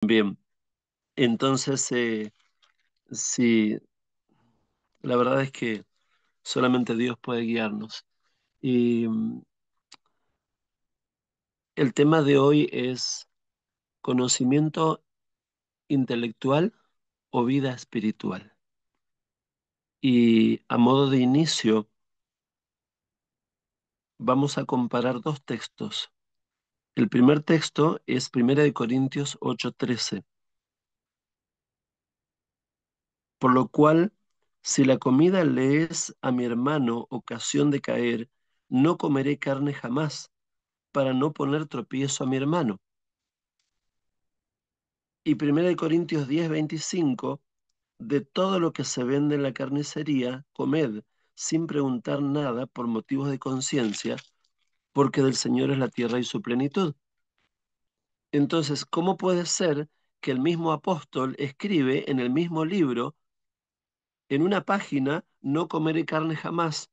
Bien, entonces sí, la verdad es que solamente Dios puede guiarnos. Y el tema de hoy es conocimiento intelectual o vida espiritual. Y a modo de inicio, vamos a comparar dos textos. El primer texto es 1 Corintios 8:13, por lo cual, si la comida le es a mi hermano ocasión de caer, no comeré carne jamás, para no poner tropiezo a mi hermano. Y 1 Corintios 10:25, de todo lo que se vende en la carnicería, comed, sin preguntar nada por motivos de conciencia, porque del Señor es la tierra y su plenitud. Entonces, ¿cómo puede ser que el mismo apóstol escribe en el mismo libro, en una página, no comeré carne jamás,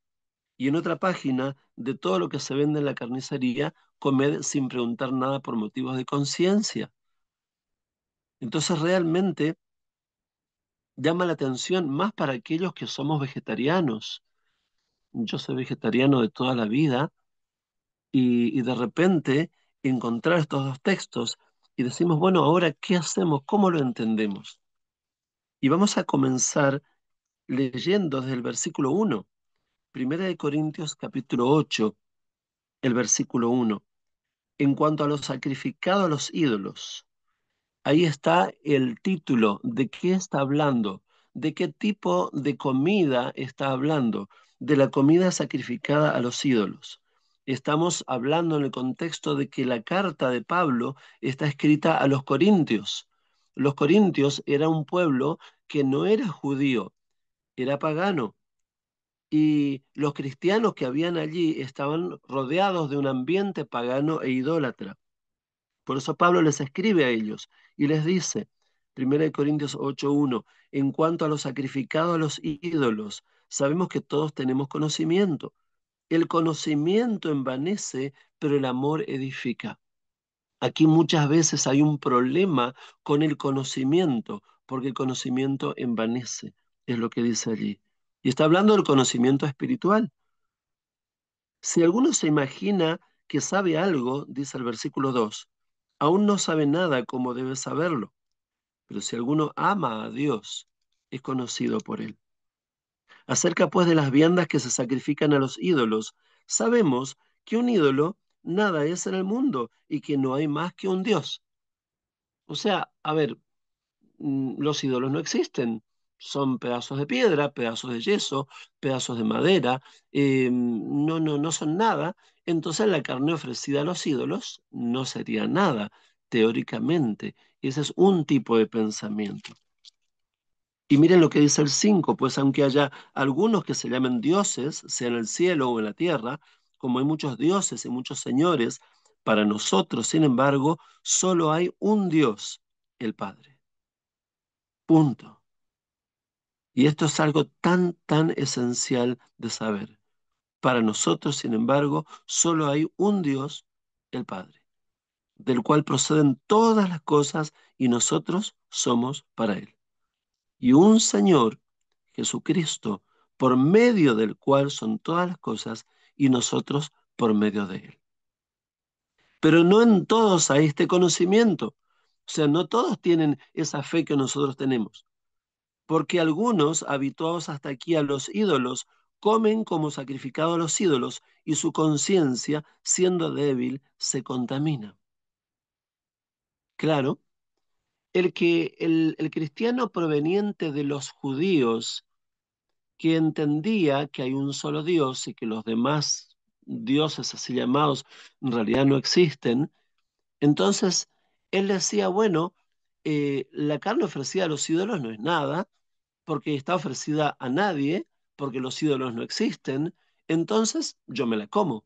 y en otra página, de todo lo que se vende en la carnicería, comed sin preguntar nada por motivos de conciencia? Entonces, realmente llama la atención más para aquellos que somos vegetarianos. Yo soy vegetariano de toda la vida y de repente encontrar estos dos textos y decimos, bueno, ahora, ¿qué hacemos? ¿Cómo lo entendemos? Y vamos a comenzar leyendo desde el versículo 1, 1 capítulo 8, el versículo 1. En cuanto a lo sacrificado a los ídolos, ahí está el título, de qué está hablando, de qué tipo de comida está hablando, de la comida sacrificada a los ídolos. Estamos hablando en el contexto de que la carta de Pablo está escrita a los corintios. Los corintios era un pueblo que no era judío, era pagano. Y los cristianos que habían allí estaban rodeados de un ambiente pagano e idólatra. Por eso Pablo les escribe a ellos y les dice, 1 Corintios 8:1, en cuanto a lo sacrificado a los ídolos, sabemos que todos tenemos conocimiento. El conocimiento envanece, pero el amor edifica. Aquí muchas veces hay un problema con el conocimiento, porque el conocimiento envanece, es lo que dice allí. Y está hablando del conocimiento espiritual. Si alguno se imagina que sabe algo, dice el versículo 2, aún no sabe nada como debe saberlo, pero si alguno ama a Dios, es conocido por él. Acerca pues de las viandas que se sacrifican a los ídolos, sabemos que un ídolo nada es en el mundo y que no hay más que un Dios. O sea, a ver, los ídolos no existen. Son pedazos de piedra, pedazos de yeso, pedazos de madera, no son nada. Entonces la carne ofrecida a los ídolos no sería nada, teóricamente. Ese es un tipo de pensamiento. Y miren lo que dice el 5, pues aunque haya algunos que se llamen dioses, sea en el cielo o en la tierra, como hay muchos dioses y muchos señores, para nosotros, sin embargo, solo hay un Dios, el Padre. Punto. Y esto es algo tan esencial de saber. Para nosotros, sin embargo, solo hay un Dios, el Padre, del cual proceden todas las cosas y nosotros somos para Él. Y un Señor, Jesucristo, por medio del cual son todas las cosas y nosotros por medio de Él. Pero no en todos hay este conocimiento. O sea, no todos tienen esa fe que nosotros tenemos. Porque algunos, habituados hasta aquí a los ídolos, comen como sacrificado a los ídolos y su conciencia, siendo débil, se contamina. Claro, el cristiano proveniente de los judíos, que entendía que hay un solo Dios y que los demás dioses así llamados en realidad no existen, entonces él decía, bueno, la carne ofrecida a los ídolos no es nada, porque está ofrecida a nadie, porque los ídolos no existen, entonces yo me la como.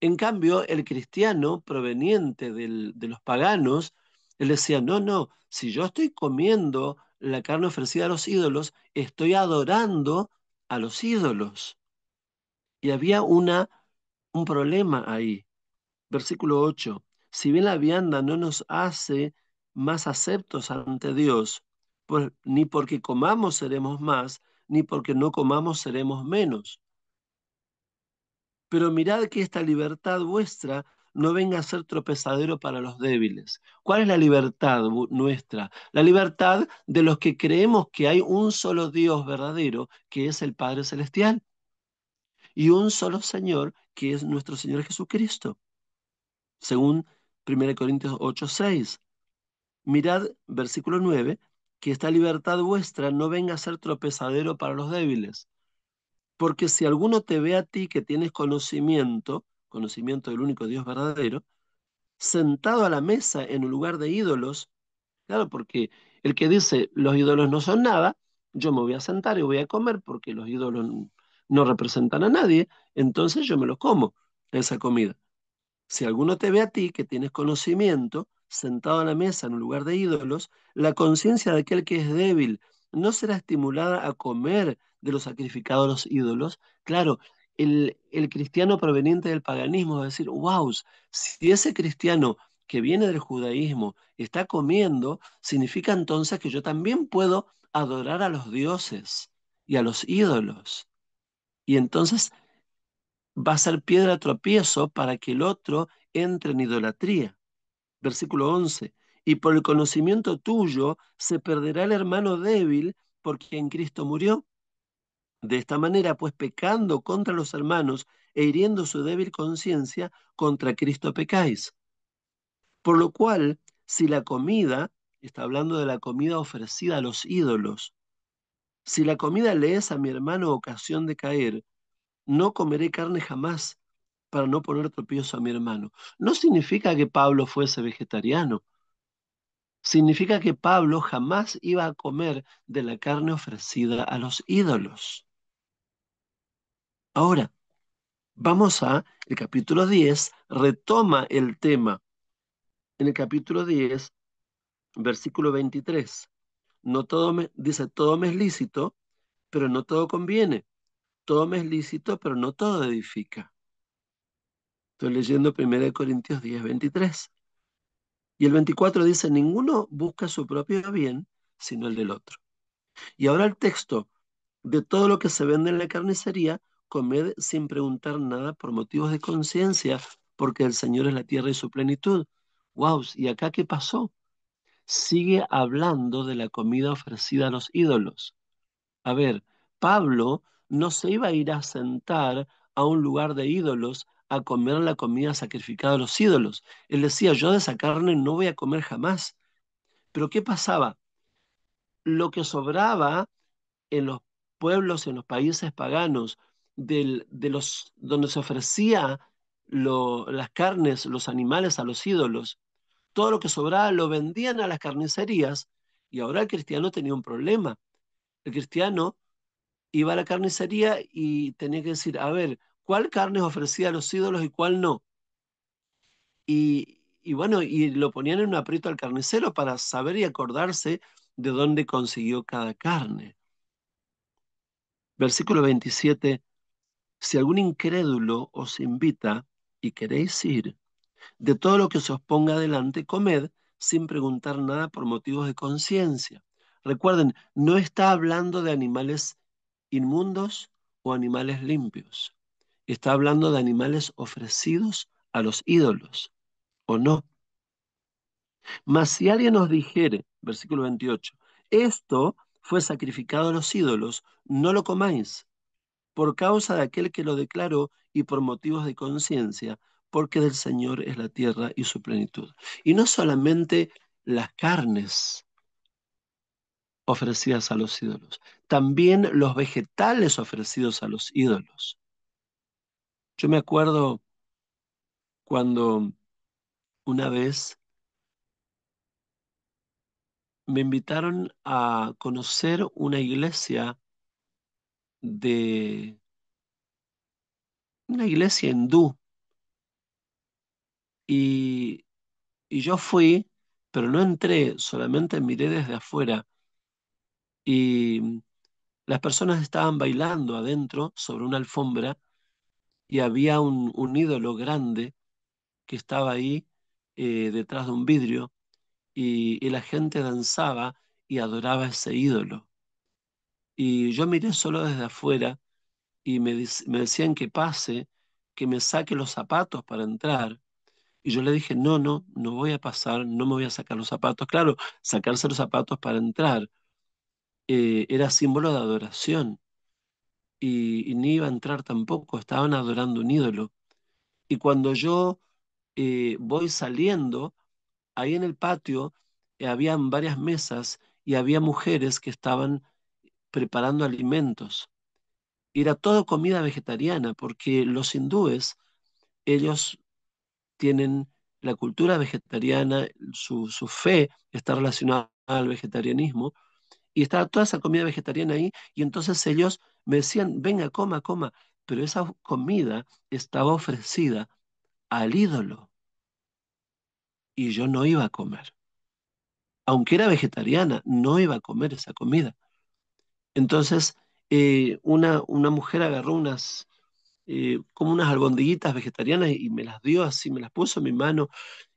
En cambio, el cristiano proveniente de los paganos, él decía, no, si yo estoy comiendo la carne ofrecida a los ídolos, estoy adorando a los ídolos. Y había un problema ahí. Versículo 8. Si bien la vianda no nos hace más aceptos ante Dios, pues ni porque comamos seremos más, ni porque no comamos seremos menos. Pero mirad que esta libertad vuestra no venga a ser tropezadero para los débiles. ¿Cuál es la libertad nuestra? La libertad de los que creemos que hay un solo Dios verdadero, que es el Padre Celestial, y un solo Señor, que es nuestro Señor Jesucristo, según 1 Corintios 8:6. Mirad, versículo 9, que esta libertad vuestra no venga a ser tropezadero para los débiles. Porque si alguno te ve a ti que tienes conocimiento del único Dios verdadero, sentado a la mesa en un lugar de ídolos, claro, porque el que dice los ídolos no son nada, yo me voy a sentar y voy a comer porque los ídolos no representan a nadie, entonces yo me los como, esa comida. Si alguno te ve a ti que tienes conocimiento, sentado a la mesa en un lugar de ídolos, la conciencia de aquel que es débil no será estimulada a comer de lo sacrificado a los ídolos. Claro, el cristiano proveniente del paganismo va a decir, wow, si ese cristiano que viene del judaísmo está comiendo, significa entonces que yo también puedo adorar a los dioses y a los ídolos. Y entonces va a ser piedra de tropiezo para que el otro entre en idolatría. Versículo 11. Y por el conocimiento tuyo se perderá el hermano débil por quien Cristo murió. De esta manera, pues pecando contra los hermanos e hiriendo su débil conciencia, contra Cristo pecáis. Por lo cual, si la comida, está hablando de la comida ofrecida a los ídolos, si la comida le es a mi hermano ocasión de caer, no comeré carne jamás para no poner tropiezo a mi hermano. No significa que Pablo fuese vegetariano. Significa que Pablo jamás iba a comer de la carne ofrecida a los ídolos. Ahora, vamos a el capítulo 10, retoma el tema. En el capítulo 10, versículo 23. No todo dice, todo me es lícito, pero no todo conviene. Todo me es lícito, pero no todo edifica. Estoy leyendo 1 Corintios 10, 23. Y el 24 dice, ninguno busca su propio bien, sino el del otro. Y ahora el texto, de todo lo que se vende en la carnicería, comed sin preguntar nada por motivos de conciencia, porque el Señor es la tierra y su plenitud. Wow, ¿y acá qué pasó? Sigue hablando de la comida ofrecida a los ídolos. A ver, Pablo no se iba a ir a sentar a un lugar de ídolos a comer la comida sacrificada a los ídolos. Él decía, yo de esa carne no voy a comer jamás. Pero ¿qué pasaba? Lo que sobraba en los pueblos, en los países paganos, de los, donde se ofrecía las carnes, los animales a los ídolos, todo lo que sobraba lo vendían a las carnicerías y ahora el cristiano tenía un problema. El cristiano iba a la carnicería y tenía que decir, a ver, ¿cuál carne es ofrecida a los ídolos y cuál no? Y bueno, y lo ponían en un aprieto al carnicero para saber y acordarse de dónde consiguió cada carne. Versículo 27. Si algún incrédulo os invita y queréis ir, de todo lo que se os ponga delante, comed sin preguntar nada por motivos de conciencia. Recuerden, no está hablando de animales inmundos o animales limpios. Está hablando de animales ofrecidos a los ídolos, ¿o no? Mas si alguien os dijere, versículo 28, esto fue sacrificado a los ídolos, no lo comáis por causa de aquel que lo declaró y por motivos de conciencia, porque del Señor es la tierra y su plenitud. Y no solamente las carnes ofrecidas a los ídolos, también los vegetales ofrecidos a los ídolos. Yo me acuerdo cuando una vez me invitaron a conocer de una iglesia hindú y, y yo fui, pero no entré, solamente miré desde afuera y las personas estaban bailando adentro sobre una alfombra y había un ídolo grande que estaba ahí detrás de un vidrio y la gente danzaba y adoraba a ese ídolo. Y yo miré solo desde afuera y me decían que pase, que me saque los zapatos para entrar. Y yo le dije, no, no, no voy a pasar, no me voy a sacar los zapatos. Claro, sacarse los zapatos para entrar era símbolo de adoración y ni iba a entrar tampoco, estaban adorando un ídolo. Y cuando yo voy saliendo, ahí en el patio habían varias mesas y había mujeres que estaban preparando alimentos. Y era todo comida vegetariana, porque los hindúes, ellos tienen la cultura vegetariana, su fe está relacionada al vegetarianismo, y estaba toda esa comida vegetariana ahí, y entonces ellos me decían, venga, coma, coma, pero esa comida estaba ofrecida al ídolo, y yo no iba a comer. Aunque era vegetariana, no iba a comer esa comida. Entonces, una mujer agarró como unas albondiguitas vegetarianas y me las dio así, me las puso en mi mano.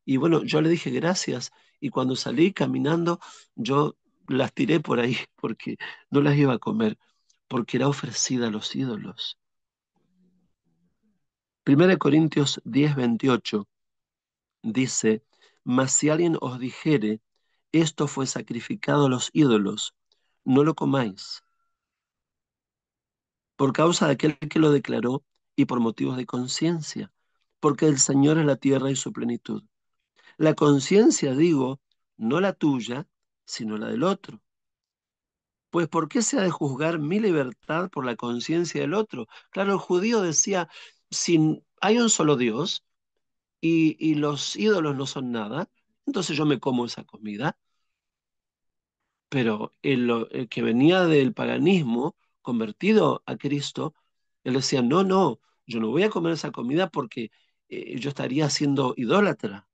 Y bueno, yo le dije gracias. Y cuando salí caminando, yo las tiré por ahí porque no las iba a comer, porque era ofrecida a los ídolos. 1 Corintios 10:28 dice, mas si alguien os dijere, esto fue sacrificado a los ídolos, no lo comáis, por causa de aquel que lo declaró y por motivos de conciencia, porque el Señor es la tierra y su plenitud. La conciencia, digo, no la tuya, sino la del otro. Pues ¿por qué se ha de juzgar mi libertad por la conciencia del otro? Claro, el judío decía, si hay un solo Dios y los ídolos no son nada, entonces yo me como esa comida. Pero el que venía del paganismo, convertido a Cristo, él decía, no, no, yo no voy a comer esa comida porque yo estaría siendo idólatra.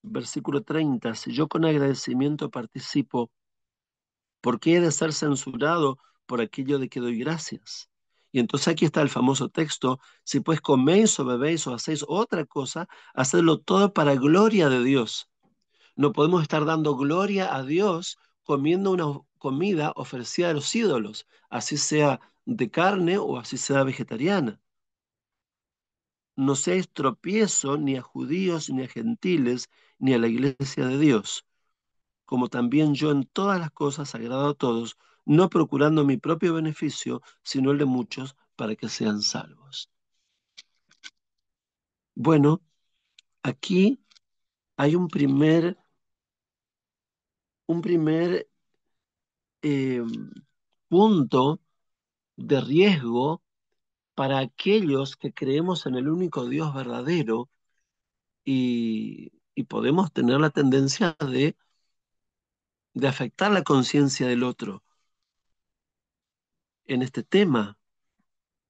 Versículo 30, si yo con agradecimiento participo, ¿por qué he de ser censurado por aquello de que doy gracias? Y entonces aquí está el famoso texto, si pues coméis o bebéis o hacéis otra cosa, hacedlo todo para gloria de Dios. No podemos estar dando gloria a Dios comiendo una comida ofrecida a los ídolos, así sea de carne o así sea vegetariana. No seáis tropiezo ni a judíos, ni a gentiles, ni a la iglesia de Dios, como también yo en todas las cosas agrado a todos, no procurando mi propio beneficio, sino el de muchos, para que sean salvos. Bueno, aquí hay un primer eh, punto de riesgo para aquellos que creemos en el único Dios verdadero y podemos tener la tendencia de afectar la conciencia del otro en este tema,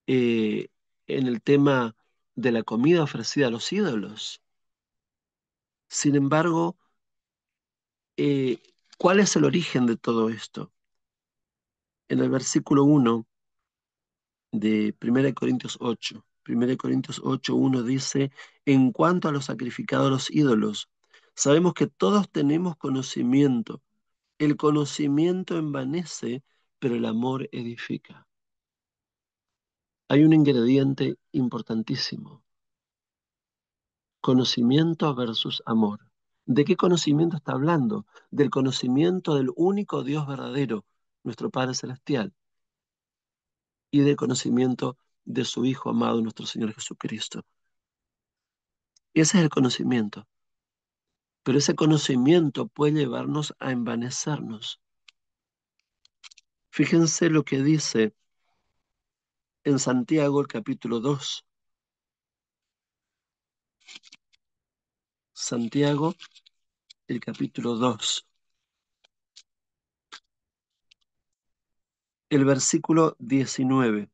eh, en el tema de la comida ofrecida a los ídolos. Sin embargo, eh, ¿cuál es el origen de todo esto? En el versículo 1 de 1 Corintios 8. 1 Corintios 8:1 dice, en cuanto a los sacrificados a los ídolos, sabemos que todos tenemos conocimiento. El conocimiento envanece, pero el amor edifica. Hay un ingrediente importantísimo, conocimiento versus amor. ¿De qué conocimiento está hablando? Del conocimiento del único Dios verdadero, nuestro Padre Celestial, y del conocimiento de su Hijo amado, nuestro Señor Jesucristo. Ese es el conocimiento. Pero ese conocimiento puede llevarnos a envanecernos. Fíjense lo que dice en Santiago el capítulo 2. Santiago el capítulo 2, el versículo 19.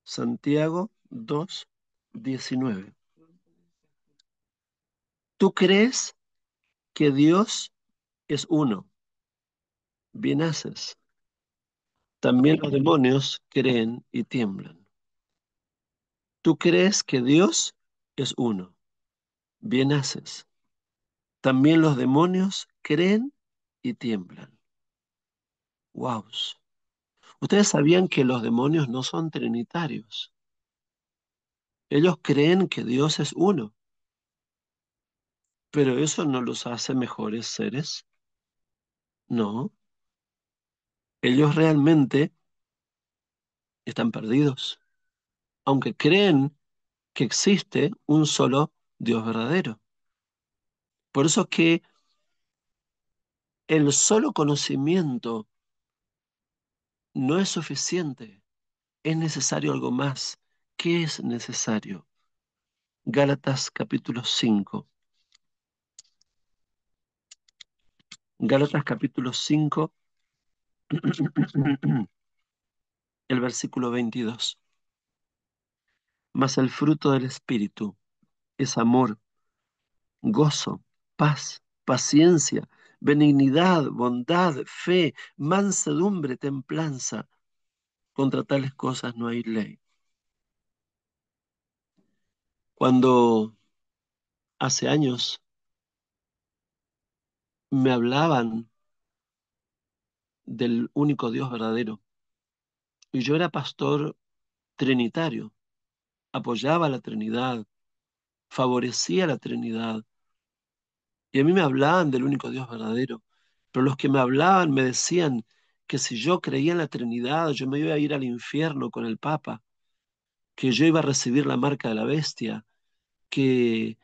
Santiago 2:19. ¿Tú crees que Dios es uno? Bien haces. También los demonios creen y tiemblan. ¿Tú crees que Dios es uno? Bien haces. También los demonios creen y tiemblan. Wow. Ustedes sabían que los demonios no son trinitarios. Ellos creen que Dios es uno, pero eso no los hace mejores seres. No, ellos realmente están perdidos, aunque creen que existe un solo Dios verdadero. Por eso que el solo conocimiento no es suficiente, es necesario algo más. ¿Qué es necesario? Gálatas capítulo 5. Gálatas capítulo 5, el versículo 22. Mas el fruto del Espíritu es amor, gozo, paz, paciencia, benignidad, bondad, fe, mansedumbre, templanza. Contra tales cosas no hay ley. Cuando hace años me hablaban del único Dios verdadero, y yo era pastor trinitario, apoyaba la Trinidad, favorecía la Trinidad, y a mí me hablaban del único Dios verdadero, pero los que me hablaban me decían que si yo creía en la Trinidad, yo me iba a ir al infierno con el Papa, que yo iba a recibir la marca de la bestia, que,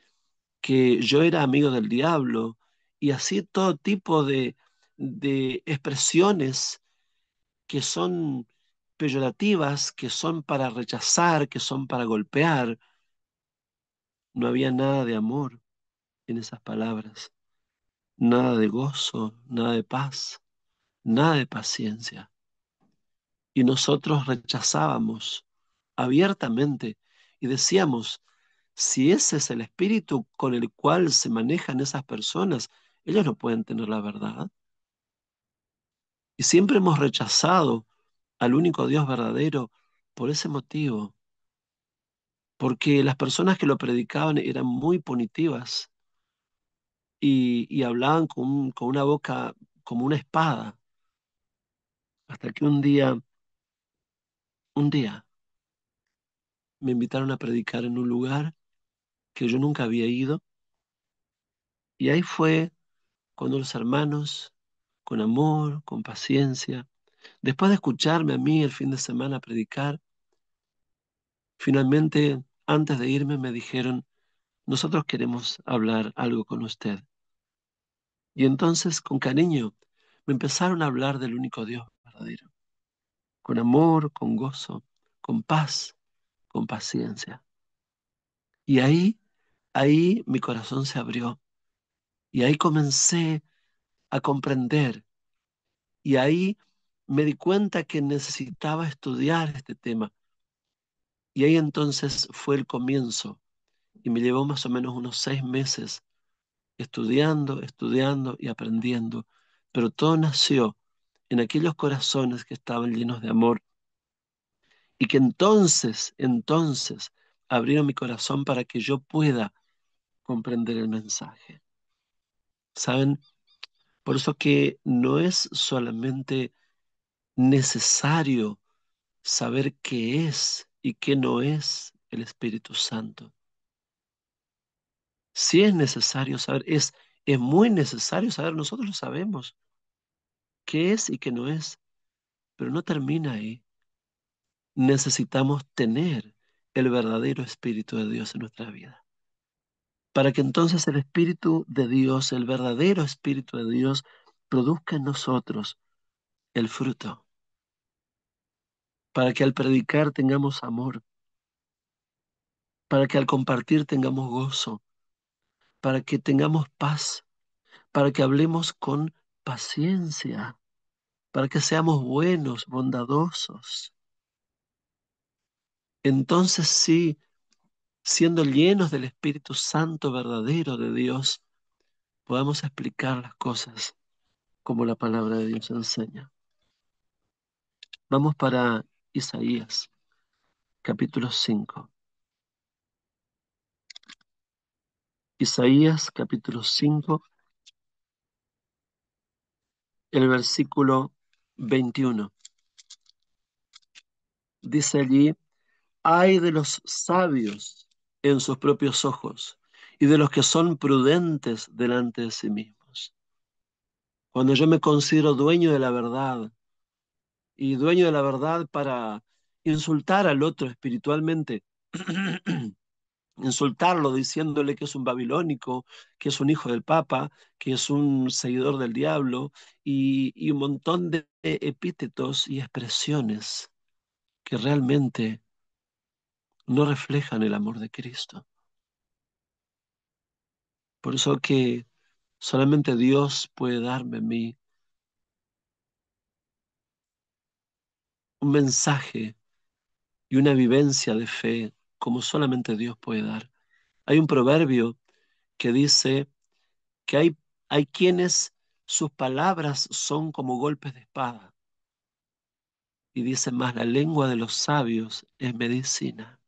que yo era amigo del diablo, y así todo tipo de expresiones que son peyorativas, que son para rechazar, que son para golpear. No había nada de amor en esas palabras, nada de gozo, nada de paz, nada de paciencia. Y nosotros rechazábamos abiertamente y decíamos, si ese es el espíritu con el cual se manejan esas personas, ellos no pueden tener la verdad. Y siempre hemos rechazado al único Dios verdadero por ese motivo, porque las personas que lo predicaban eran muy punitivas y hablaban con una boca como una espada, hasta que un día me invitaron a predicar en un lugar que yo nunca había ido, y ahí fue cuando los hermanos, con amor, con paciencia, después de escucharme a mí el fin de semana predicar, finalmente, antes de irme, me dijeron, nosotros queremos hablar algo con usted. Y entonces, con cariño, me empezaron a hablar del único Dios verdadero, con amor, con gozo, con paz, con paciencia. Y ahí mi corazón se abrió y ahí comencé a comprender y ahí me di cuenta que necesitaba estudiar este tema. Y ahí entonces fue el comienzo y me llevó más o menos unos 6 meses estudiando, estudiando y aprendiendo. Pero todo nació en aquellos corazones que estaban llenos de amor y que entonces abrieron mi corazón para que yo pueda comprender el mensaje. ¿Saben? Por eso que no es solamente necesario saber qué es y qué no es el Espíritu Santo. Sí es necesario saber, es muy necesario saber, nosotros lo sabemos, qué es y qué no es, pero no termina ahí. Necesitamos tener el verdadero Espíritu de Dios en nuestra vida, para que entonces el Espíritu de Dios, el verdadero Espíritu de Dios, produzca en nosotros el fruto, para que al predicar tengamos amor, para que al compartir tengamos gozo, para que tengamos paz, para que hablemos con paciencia, para que seamos buenos, bondadosos. Entonces sí, siendo llenos del Espíritu Santo verdadero de Dios, podamos explicar las cosas como la palabra de Dios enseña. Vamos para Isaías, capítulo 5. Isaías capítulo 5, el versículo 21. Dice allí: ay de los sabios en sus propios ojos y de los que son prudentes delante de sí mismos. Cuando yo me considero dueño de la verdad y dueño de la verdad para insultar al otro espiritualmente, insultarlo diciéndole que es un babilónico, que es un hijo del Papa, que es un seguidor del diablo y un montón de epítetos y expresiones que realmente no reflejan el amor de Cristo. Por eso que solamente Dios puede darme a mí un mensaje y una vivencia de fe como solamente Dios puede dar. Hay un proverbio que dice que hay quienes sus palabras son como golpes de espada y dice más, la lengua de los sabios es medicina.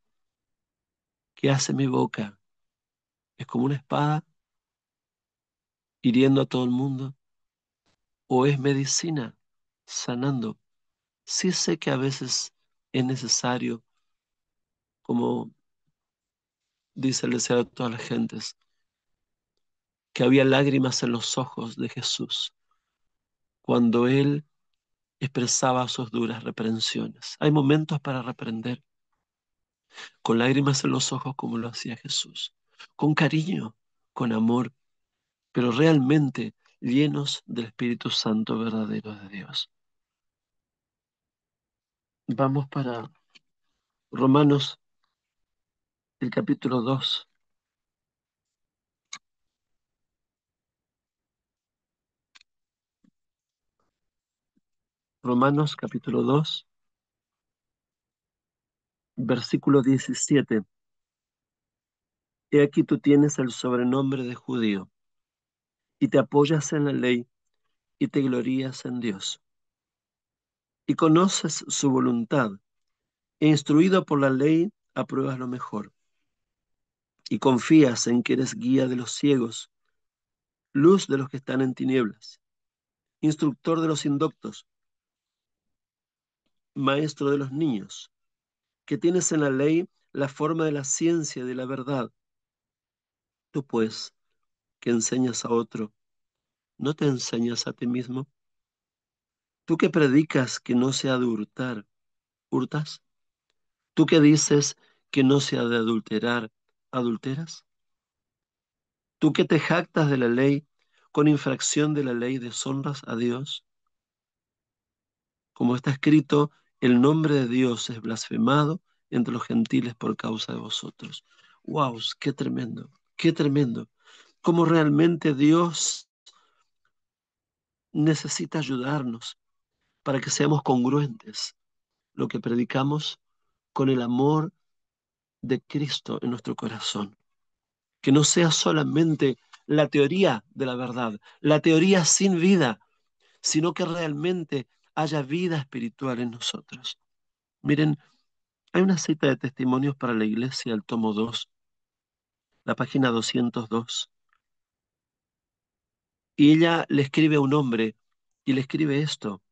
¿Qué hace mi boca? ¿Es como una espada hiriendo a todo el mundo? ¿O es medicina sanando? Sí sé que a veces es necesario, como dice el deseo de todas las gentes, que había lágrimas en los ojos de Jesús cuando él expresaba sus duras reprensiones. Hay momentos para reprender con lágrimas en los ojos como lo hacía Jesús, con cariño, con amor, pero realmente llenos del Espíritu Santo verdadero de Dios. Vamos para Romanos, el capítulo 2. Romanos capítulo 2, versículo 17. He aquí tú tienes el sobrenombre de judío y te apoyas en la ley y te glorías en Dios y conoces su voluntad e instruido por la ley apruebas lo mejor y confías en que eres guía de los ciegos, luz de los que están en tinieblas, instructor de los indoctos, maestro de los niños, que tienes en la ley la forma de la ciencia y de la verdad. Tú pues, que enseñas a otro, ¿no te enseñas a ti mismo? Tú que predicas que no se ha de hurtar, ¿hurtas? Tú que dices que no se ha de adulterar, ¿adulteras? Tú que te jactas de la ley, con infracción de la ley deshonras a Dios. Como está escrito, el nombre de Dios es blasfemado entre los gentiles por causa de vosotros. ¡Wow! ¡Qué tremendo! ¡Qué tremendo! Cómo realmente Dios necesita ayudarnos para que seamos congruentes lo que predicamos con el amor de Cristo en nuestro corazón. Que no sea solamente la teoría de la verdad, la teoría sin vida, sino que realmente haya vida espiritual en nosotros. Miren, hay una cita de testimonios para la iglesia, el tomo 2, la página 202, y ella le escribe a un hombre y le escribe esto: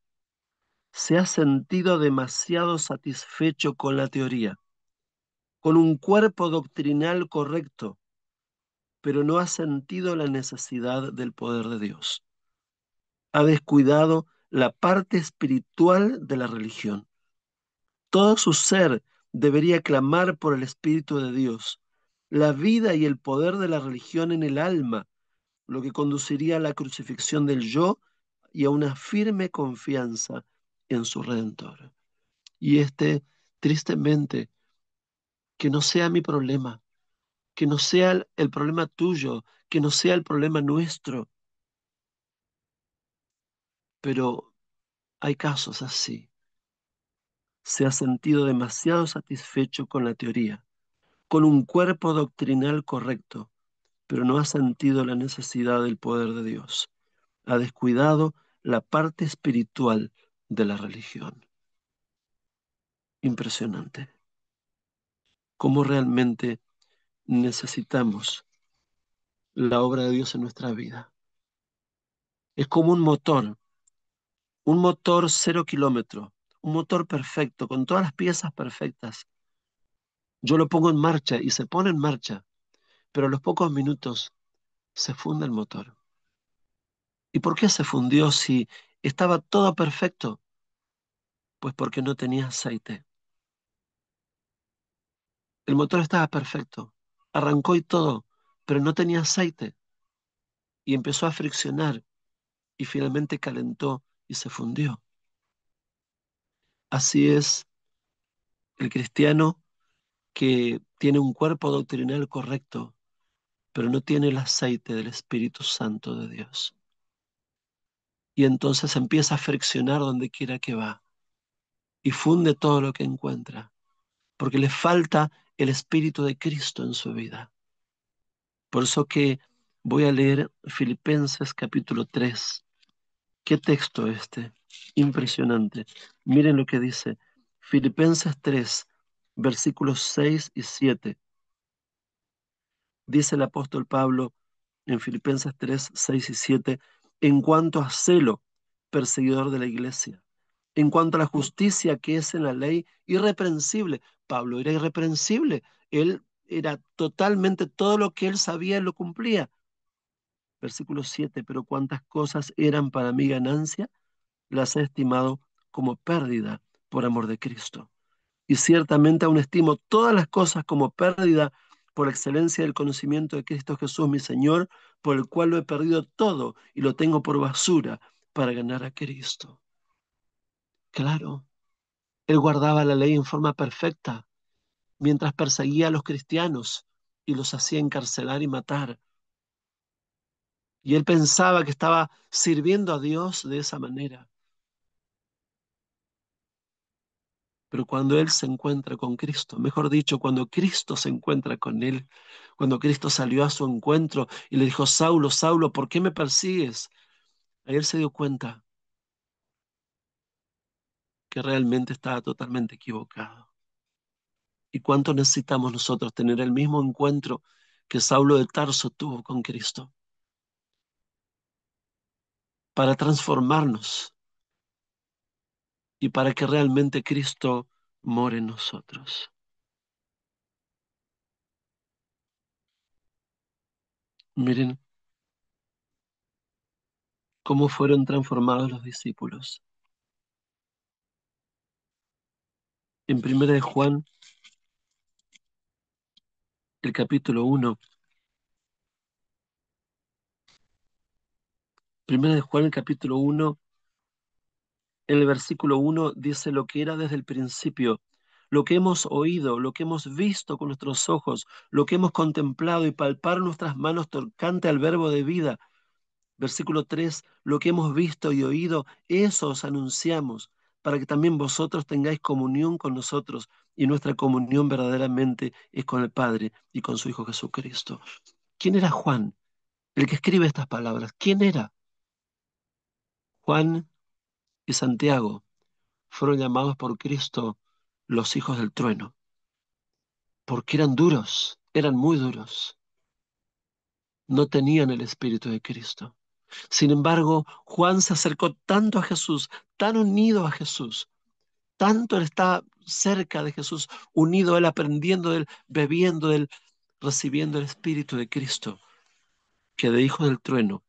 se ha sentido demasiado satisfecho con la teoría, con un cuerpo doctrinal correcto, pero no ha sentido la necesidad del poder de Dios. Ha descuidado la parte espiritual de la religión. Todo su ser debería clamar por el Espíritu de Dios, la vida y el poder de la religión en el alma, lo que conduciría a la crucifixión del yo y a una firme confianza en su Redentor. Y tristemente, que no sea mi problema, que no sea el problema tuyo, que no sea el problema nuestro, pero hay casos así. Se ha sentido demasiado satisfecho con la teoría, con un cuerpo doctrinal correcto, pero no ha sentido la necesidad del poder de Dios. Ha descuidado la parte espiritual de la religión. Impresionante. Cómo realmente necesitamos la obra de Dios en nuestra vida. Es como un motor 0 kilómetro, un motor perfecto, con todas las piezas perfectas. Yo lo pongo en marcha y se pone en marcha, pero a los pocos minutos se funde el motor. ¿Y por qué se fundió si estaba todo perfecto? Pues porque no tenía aceite. El motor estaba perfecto, arrancó y todo, pero no tenía aceite y empezó a friccionar y finalmente calentó y se fundió. Así es el cristiano que tiene un cuerpo doctrinal correcto, pero no tiene el aceite del Espíritu Santo de Dios. Y entonces empieza a friccionar donde quiera que va y funde todo lo que encuentra, porque le falta el Espíritu de Cristo en su vida. Por eso que voy a leer Filipenses capítulo 3. ¿Qué texto este? Impresionante. Miren lo que dice Filipenses 3, versículos 6 y 7. Dice el apóstol Pablo en Filipenses 3, 6 y 7, en cuanto a celo, perseguidor de la iglesia, en cuanto a la justicia que es en la ley, irreprensible. Pablo era irreprensible, él era totalmente, todo lo que él sabía, él lo cumplía. Versículo 7, pero cuantas cosas eran para mi ganancia, las he estimado como pérdida por amor de Cristo. Y ciertamente aún estimo todas las cosas como pérdida por excelencia del conocimiento de Cristo Jesús, mi Señor, por el cual lo he perdido todo y lo tengo por basura para ganar a Cristo. Claro, él guardaba la ley en forma perfecta mientras perseguía a los cristianos y los hacía encarcelar y matar. Y él pensaba que estaba sirviendo a Dios de esa manera. Pero cuando él se encuentra con Cristo, mejor dicho, cuando Cristo se encuentra con él, cuando Cristo salió a su encuentro y le dijo, Saulo, Saulo, ¿por qué me persigues? Ahí él se dio cuenta que realmente estaba totalmente equivocado. ¿Y cuánto necesitamos nosotros tener el mismo encuentro que Saulo de Tarso tuvo con Cristo para transformarnos y para que realmente Cristo more en nosotros? Miren cómo fueron transformados los discípulos. En primera de Juan, el capítulo 1. Primera de Juan, el capítulo 1, en el versículo 1 dice lo que era desde el principio, lo que hemos oído, lo que hemos visto con nuestros ojos, lo que hemos contemplado y palpar nuestras manos tocante al verbo de vida. Versículo 3, lo que hemos visto y oído, eso os anunciamos, para que también vosotros tengáis comunión con nosotros, y nuestra comunión verdaderamente es con el Padre y con su Hijo Jesucristo. ¿Quién era Juan, el que escribe estas palabras? ¿Quién era? Juan y Santiago fueron llamados por Cristo los hijos del trueno, porque eran duros, eran muy duros, no tenían el Espíritu de Cristo. Sin embargo, Juan se acercó tanto a Jesús, tan unido a Jesús, tanto él estaba cerca de Jesús, unido a él, aprendiendo de él, bebiendo de él, recibiendo el Espíritu de Cristo, que de hijo del trueno,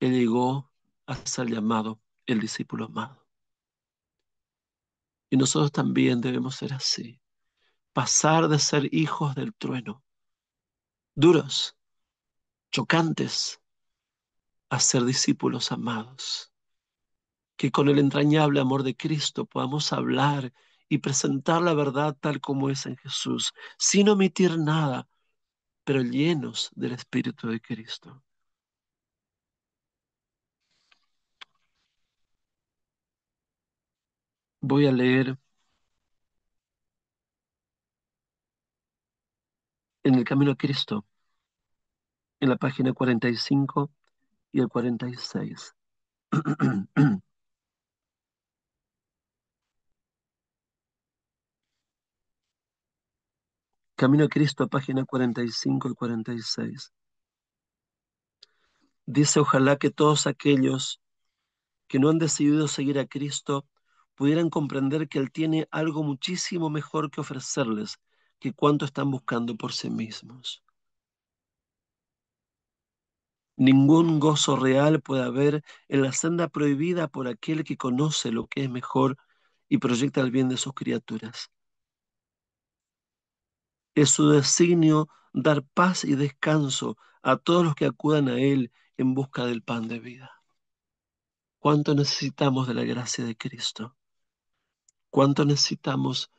él llegó a ser llamado el discípulo amado. Y nosotros también debemos ser así, pasar de ser hijos del trueno, duros, chocantes, a ser discípulos amados, que con el entrañable amor de Cristo podamos hablar y presentar la verdad tal como es en Jesús, sin omitir nada, pero llenos del Espíritu de Cristo. Voy a leer en el Camino a Cristo, en la página 45 y el 46. Camino a Cristo, página 45 y 46. Dice, ojalá que todos aquellos que no han decidido seguir a Cristo pudieran comprender que Él tiene algo muchísimo mejor que ofrecerles que cuanto están buscando por sí mismos. Ningún gozo real puede haber en la senda prohibida por aquel que conoce lo que es mejor y proyecta el bien de sus criaturas. Es su designio dar paz y descanso a todos los que acudan a Él en busca del pan de vida. ¿Cuánto necesitamos de la gracia de Cristo? ¿Cuánto necesitamos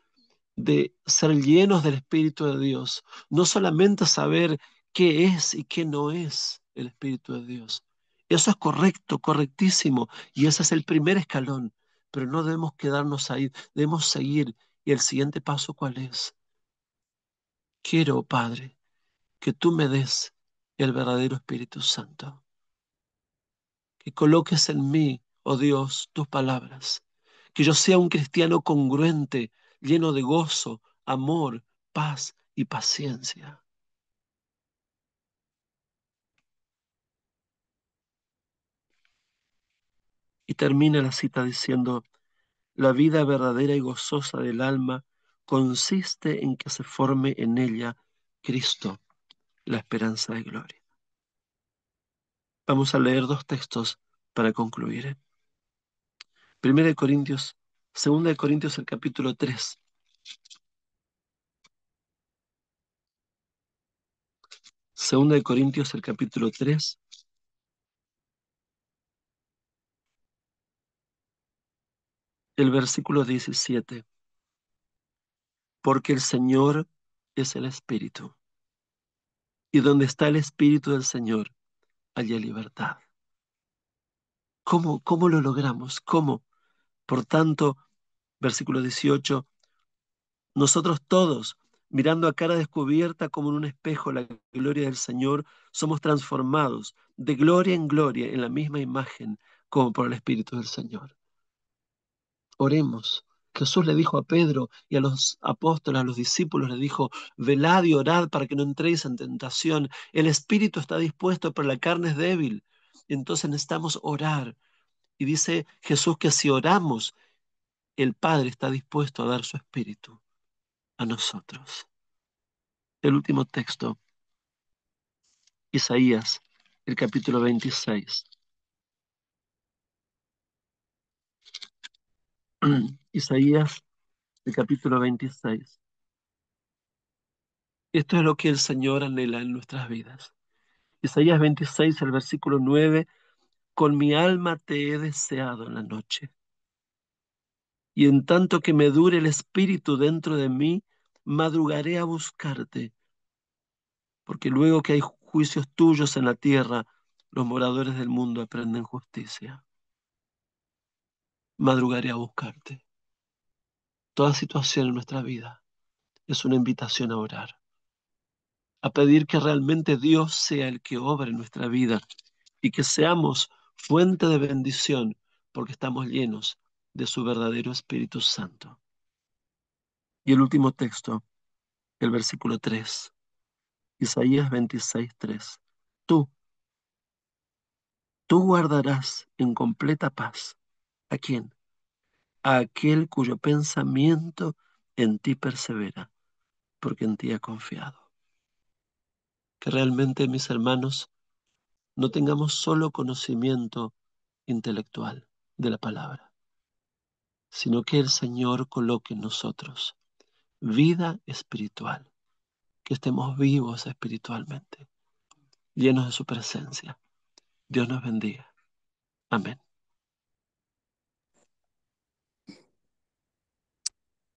de ser llenos del Espíritu de Dios? No solamente saber qué es y qué no es el Espíritu de Dios. Eso es correcto, correctísimo, y ese es el primer escalón, pero no debemos quedarnos ahí, debemos seguir. ¿Y el siguiente paso cuál es? Quiero, Padre, que tú me des el verdadero Espíritu Santo, que coloques en mí, oh Dios, tus palabras, que yo sea un cristiano congruente, lleno de gozo, amor, paz y paciencia. Y termina la cita diciendo, la vida verdadera y gozosa del alma consiste en que se forme en ella Cristo, la esperanza de gloria. Vamos a leer dos textos para concluir. Primera de Corintios, Segunda de Corintios, el capítulo 3. Segunda de Corintios, el capítulo 3, el versículo 17. Porque el Señor es el Espíritu, y donde está el Espíritu del Señor, haya libertad. ¿Cómo lo logramos? ¿Cómo? Por tanto, versículo 18, nosotros todos, mirando a cara descubierta como en un espejo la gloria del Señor, somos transformados de gloria en gloria en la misma imagen como por el Espíritu del Señor. Oremos. Jesús le dijo a Pedro y a los apóstoles, a los discípulos, le dijo, velad y orad para que no entréis en tentación. El espíritu está dispuesto, pero la carne es débil. Entonces necesitamos orar. Y dice Jesús que si oramos, el Padre está dispuesto a dar su espíritu a nosotros. El último texto, Isaías, el capítulo 26. Isaías, el capítulo 26. Esto es lo que el Señor anhela en nuestras vidas. Isaías 26, el versículo 9, con mi alma te he deseado en la noche, y en tanto que me dure el espíritu dentro de mí, madrugaré a buscarte, porque luego que hay juicios tuyos en la tierra, los moradores del mundo aprenden justicia. Madrugaré a buscarte. Toda situación en nuestra vida es una invitación a orar, a pedir que realmente Dios sea el que obra en nuestra vida y que seamos fuente de bendición porque estamos llenos de su verdadero Espíritu Santo. Y el último texto, el versículo 3, Isaías 26, 3. Tú, tú guardarás en completa paz. ¿A quién? A aquel cuyo pensamiento en ti persevera, porque en ti ha confiado. Que realmente, mis hermanos, no tengamos solo conocimiento intelectual de la palabra, sino que el Señor coloque en nosotros vida espiritual, que estemos vivos espiritualmente, llenos de su presencia. Dios nos bendiga. Amén.